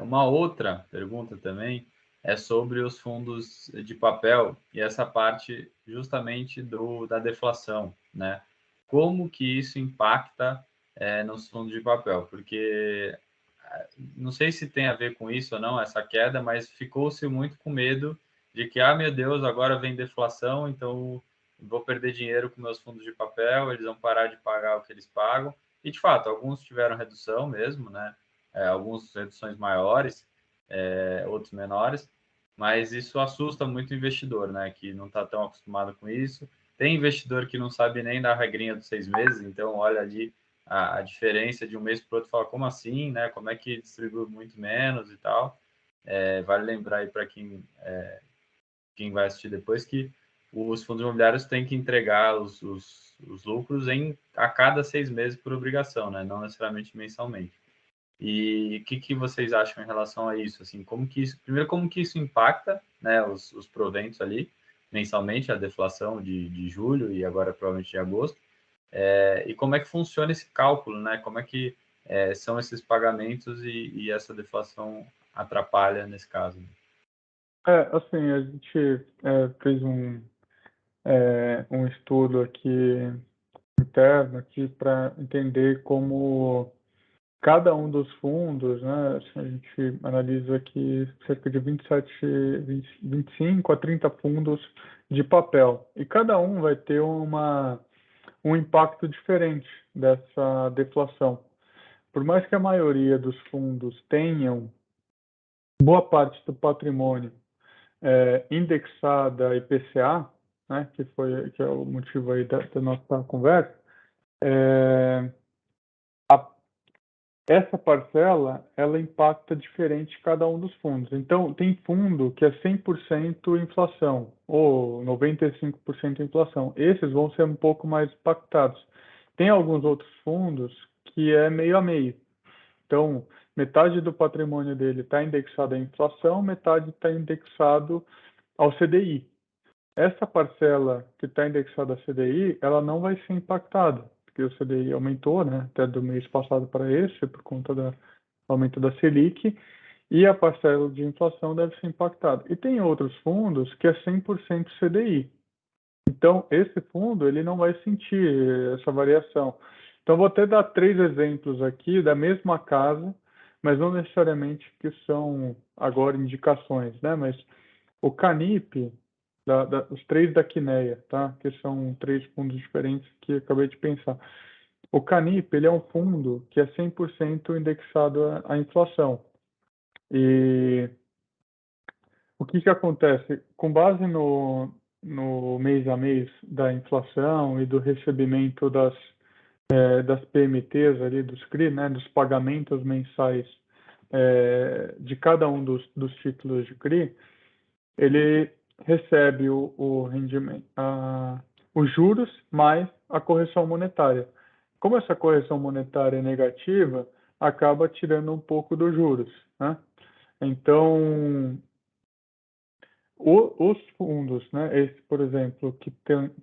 Uma outra pergunta também é sobre os fundos de papel e essa parte justamente da deflação, né? Como que isso impacta nos fundos de papel? Porque não sei se tem a ver com isso ou não, essa queda, mas ficou-se muito com medo de que, meu Deus, agora vem deflação, então vou perder dinheiro com meus fundos de papel, eles vão parar de pagar o que eles pagam. E, de fato, alguns tiveram redução mesmo, né? Algumas reduções maiores, outros menores, mas isso assusta muito o investidor, né? Que não está tão acostumado com isso. Tem investidor que não sabe nem da regrinha dos 6 meses, então olha ali a diferença de um mês para o outro, fala como assim, né? Como é que distribui muito menos e tal. Vale lembrar aí para quem vai assistir depois que os fundos imobiliários têm que entregar os lucros a cada 6 meses por obrigação, né? Não necessariamente mensalmente. E o que vocês acham em relação a isso? Assim, primeiro, como que isso impacta, né, os proventos ali mensalmente, a deflação de julho e agora provavelmente de agosto, e como é que funciona esse cálculo, né? Como é que são esses pagamentos e essa deflação atrapalha nesse caso? Assim, a gente fez um estudo aqui interno aqui para entender como cada um dos fundos, né? Assim, a gente analisa aqui cerca de 25 a 30 fundos de papel. E cada um vai ter um impacto diferente dessa deflação. Por mais que a maioria dos fundos tenham boa parte do patrimônio indexada a IPCA, né, que é o motivo aí da nossa conversa, essa parcela ela impacta diferente cada um dos fundos. Então, tem fundo que é 100% inflação ou 95% inflação. Esses vão ser um pouco mais impactados. Tem alguns outros fundos que é meio a meio. Então, metade do patrimônio dele está indexado à inflação, metade está indexado ao CDI. Essa parcela que está indexada a CDI, ela não vai ser impactada, porque o CDI aumentou, né, até do mês passado para esse, por conta do aumento da Selic, e a parcela de inflação deve ser impactada. E tem outros fundos que é 100% CDI. Então, esse fundo ele não vai sentir essa variação. Então, vou até dar 3 exemplos aqui da mesma casa, mas não necessariamente que são agora indicações, né? Mas o Canip, os 3 da Quineia, tá? Que são 3 fundos diferentes que eu acabei de pensar. O Canip, ele é um fundo que é 100% indexado à inflação. E o que acontece? Com base no mês a mês da inflação e do recebimento das PMTs ali, dos CRI, né, dos pagamentos mensais de cada um dos títulos de CRI, ele recebe o rendimento, os juros mais a correção monetária. Como essa correção monetária é negativa, acaba tirando um pouco dos juros, né? Então, os fundos, né, esse, por exemplo, que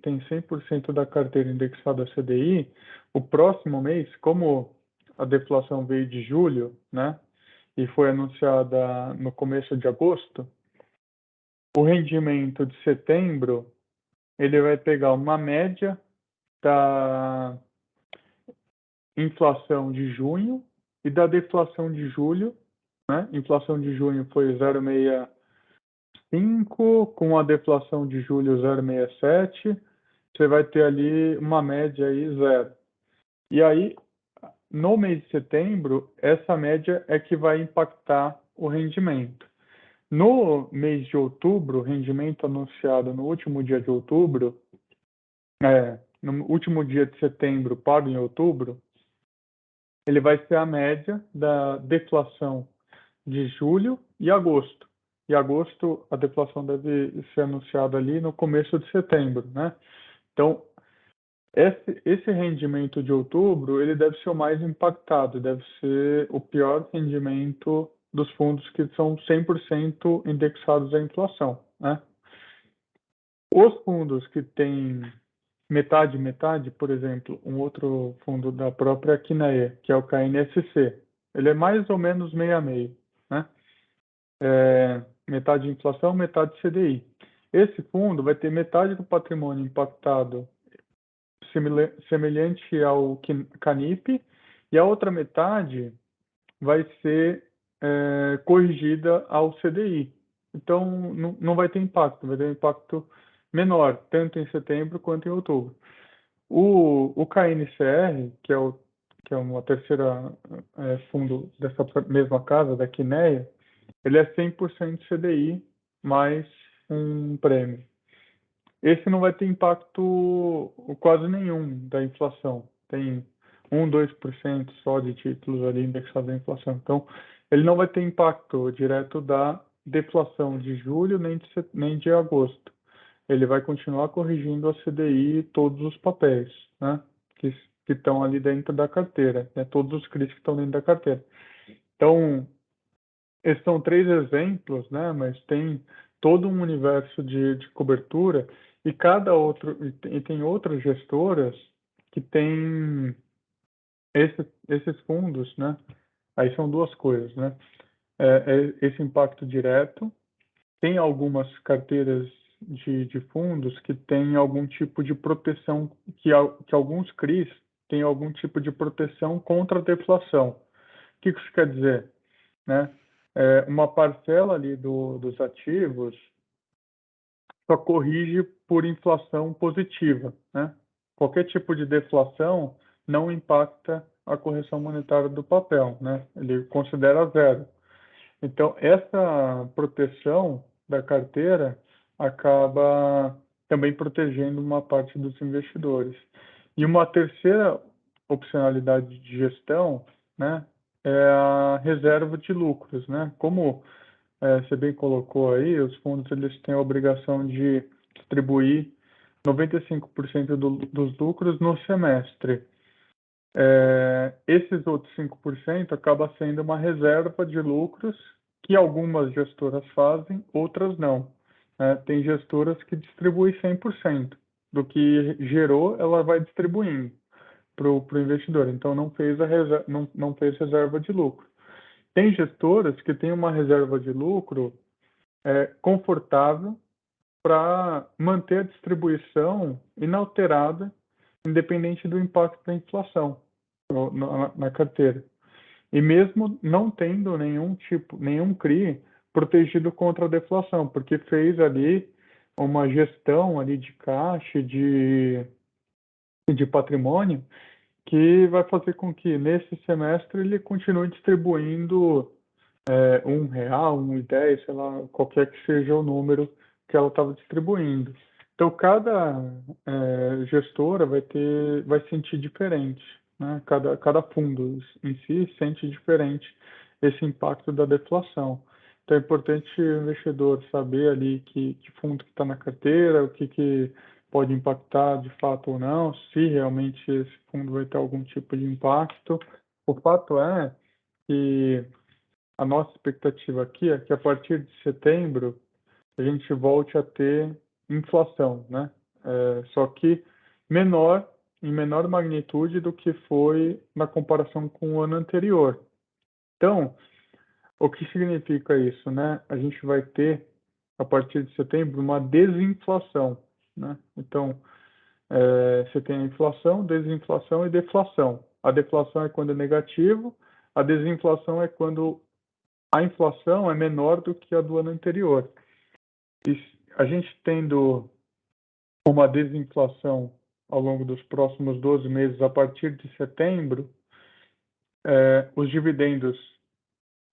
tem 100% da carteira indexada a CDI, o próximo mês, como a deflação veio de julho, né, e foi anunciada no começo de agosto, o rendimento de setembro, ele vai pegar uma média da inflação de junho e da deflação de julho, né? Inflação de junho foi 0,65, com a deflação de julho 0,67, você vai ter ali uma média aí zero. E aí, no mês de setembro, essa média é que vai impactar o rendimento. No mês de outubro, o rendimento anunciado no último dia de outubro, no último dia de setembro pago em outubro, ele vai ser a média da deflação de julho e agosto. E agosto, a deflação deve ser anunciada ali no começo de setembro, né? Então, esse rendimento de outubro, ele deve ser o mais impactado, deve ser o pior rendimento dos fundos que são 100% indexados à inflação, né? Os fundos que têm metade, metade, por exemplo, um outro fundo da própria Quineia, que é o KNSC, ele é mais ou menos meio a meio. né? Metade de inflação, metade de CDI. Esse fundo vai ter metade do patrimônio impactado semelhante ao Canip, e a outra metade vai ser corrigida ao CDI. Então, não vai ter impacto, vai ter um impacto menor, tanto em setembro quanto em outubro. O KNCR, que é uma terceira fundo dessa mesma casa, da Quineia, ele é 100% CDI mais um prêmio. Esse não vai ter impacto quase nenhum da inflação. Tem 2% só de títulos ali indexados à inflação. Então, ele não vai ter impacto direto da deflação de julho nem de agosto. Ele vai continuar corrigindo a CDI e todos os papéis, né, que estão ali dentro da carteira, né, todos os CRIs que estão dentro da carteira. Então, esses são 3 exemplos, né, mas tem todo um universo de cobertura e tem outras gestoras que têm esses fundos, né? Aí são duas coisas, né? Esse impacto direto. Tem algumas carteiras de fundos que têm algum tipo de proteção, que alguns CRIs têm algum tipo de proteção contra a deflação. O que isso quer dizer? Né? Uma parcela ali dos ativos só corrige por inflação positiva, né? Qualquer tipo de deflação não impacta a correção monetária do papel, né? Ele considera zero. Então, essa proteção da carteira acaba também protegendo uma parte dos investidores. E uma terceira opcionalidade de gestão, né, é a reserva de lucros, né? Como você bem colocou aí, os fundos eles têm a obrigação de distribuir 95% dos lucros no semestre. Esses outros 5% acaba sendo uma reserva de lucros que algumas gestoras fazem, outras não. Tem gestoras que distribuem 100% do que gerou, ela vai distribuindo para o investidor. Então, não fez reserva de lucro. Tem gestoras que têm uma reserva de lucro confortável para manter a distribuição inalterada, independente do impacto da inflação na carteira. E mesmo não tendo nenhum CRI protegido contra a deflação, porque fez ali uma gestão ali de caixa, de patrimônio, que vai fazer com que nesse semestre ele continue distribuindo R$1, R$1,10, sei lá, qualquer que seja o número que ela estava distribuindo. Então, cada gestora vai sentir diferente, né? Cada fundo em si sente diferente esse impacto da deflação. Então, é importante o investidor saber ali que fundo que está na carteira, o que pode impactar de fato ou não, se realmente esse fundo vai ter algum tipo de impacto. O fato é que a nossa expectativa aqui é que a partir de setembro a gente volte a ter inflação, né? Só que em menor magnitude do que foi na comparação com o ano anterior. Então, o que significa isso, né? A gente vai ter, a partir de setembro, uma desinflação, né? Então, você tem a inflação, desinflação e deflação. A deflação é quando é negativo, a desinflação é quando a inflação é menor do que a do ano anterior. E a gente tendo uma desinflação ao longo dos próximos 12 meses, a partir de setembro, os dividendos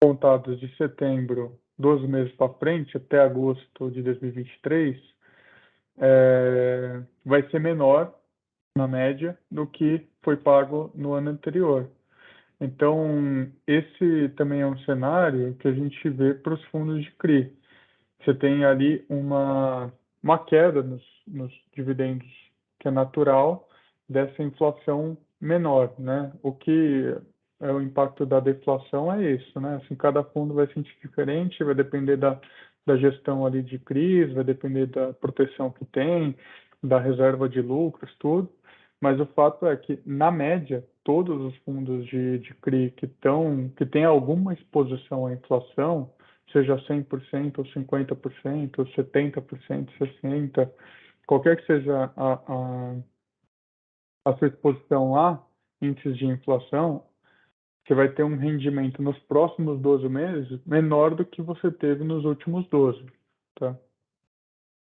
contados de setembro, 12 meses para frente, até agosto de 2023, vai ser menor, na média, do que foi pago no ano anterior. Então, esse também é um cenário que a gente vê para os fundos de CRI. Você tem ali uma queda nos dividendos, que é natural dessa inflação menor, né? O que é o impacto da deflação é isso, né? Assim, cada fundo vai sentir diferente, vai depender da gestão ali de crise, vai depender da proteção que tem, da reserva de lucros, tudo. Mas o fato é que, na média, todos os fundos de CRI que têm alguma exposição à inflação, seja 100% ou 50%, ou 70%, 60%, qualquer que seja a sua exposição a índices de inflação, você vai ter um rendimento nos próximos 12 meses menor do que você teve nos últimos 12, tá?